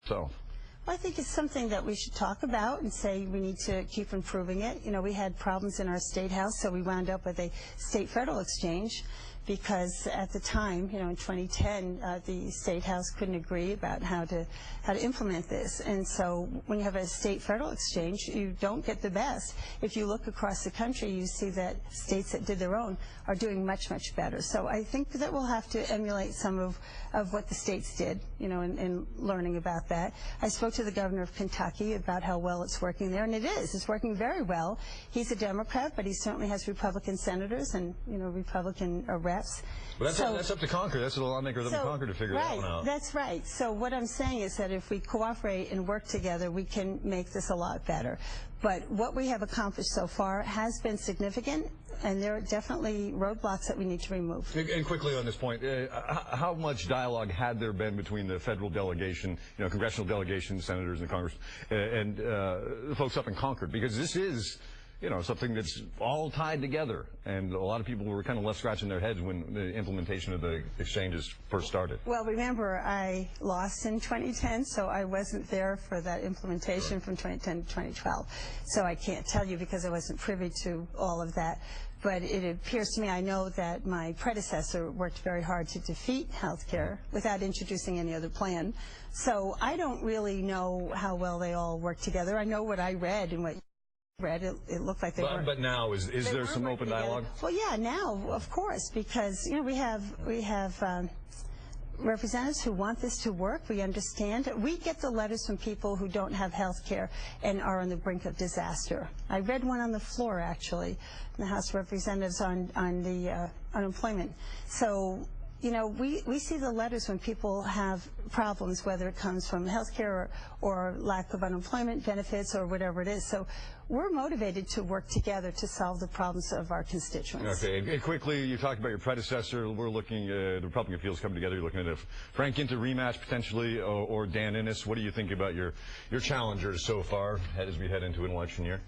itself? Well, I think it's something that we should talk about and say we need to keep improving it. You know, we had problems in our state house, so we wound up with a state-federal exchange because at the time, you know, in 2010, the state house couldn't agree about how to implement this. And so when you have a state-federal exchange, you don't get the best. If you look across the country, you see that states that did their own are doing much, much better. So I think that we'll have to emulate some of what the states did, you know, in learning about that. I spoke to the governor of Kentucky about how well it's working there, and it is. It's working very well. He's a Democrat, but he certainly has Republican senators and, you know, Republican reps. But that's up to Congress. That's the lawmakers up in Congress to figure that one out. That's right. So what I'm saying is that if we cooperate and work together, we can make this a lot better. But what we have accomplished so far has been significant, and there are definitely roadblocks that we need to remove. And quickly on this point, how much dialogue had there been between the federal delegation, you know, congressional delegation, senators and Congress, and the folks up in Concord? Because this is, you know, something that's all tied together, and a lot of people were kind of left scratching their heads when the implementation of the exchanges first started. Well, remember, I lost in 2010, so I wasn't there for that implementation from 2010 to 2012. So I can't tell you because I wasn't privy to all of that. But it appears to me, I know that my predecessor worked very hard to defeat health care without introducing any other plan. So I don't really know how well they all work together. I know what I read and what read, it looked like they were. But now, is there some open dialogue? Well, yeah, now, of course, because, you know, we have representatives who want this to work. We understand. We get the letters from people who don't have health care and are on the brink of disaster. I read one on the floor, actually, in the House of Representatives on the unemployment. So, you know, we see the letters when people have problems, whether it comes from health care or lack of unemployment benefits or whatever it is. So we're motivated to work together to solve the problems of our constituents. Okay, and quickly, you talked about your predecessor. We're looking at the Republican fields coming together. You're looking at a Frank Ginta rematch potentially, or Dan Innes. What do you think about your challengers so far as we head into an election year?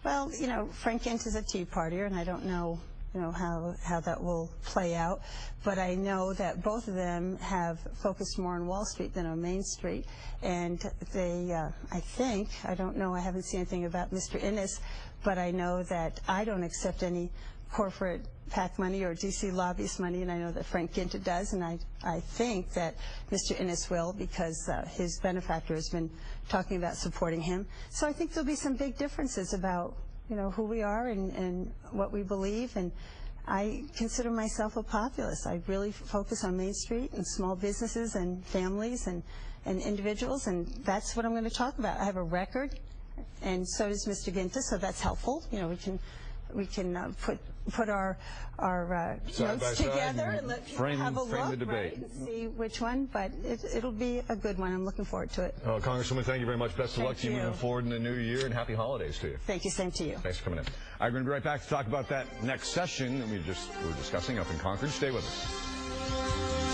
Well, you know, Frank Ginta is a Tea Partier, and I don't know, you know, how that will play out. But I know that both of them have focused more on Wall Street than on Main Street. And they, I think, I don't know, I haven't seen anything about Mr. Innes, but I know that I don't accept any corporate PAC money or D.C. lobbyist money, and I know that Frank Ginta does, and I think that Mr. Innes will, because his benefactor has been talking about supporting him. So I think there'll be some big differences about, you know, who we are and what we believe. And I consider myself a populist. I really focus on Main Street and small businesses and families and individuals, and that's what I'm going to talk about. I have a record, and so does Mr. Ginta, so that's helpful. You know, we can put our notes together and let people have a look, the debate. Right, and see which one, but it'll be a good one. I'm looking forward to it. Congresswoman, thank you very much. Best of luck to you moving forward in the new year, and happy holidays to you. Thank you. Same to you. Thanks for coming in. I'm going to be right back to talk about that next session that we're discussing up in Concord. Stay with us.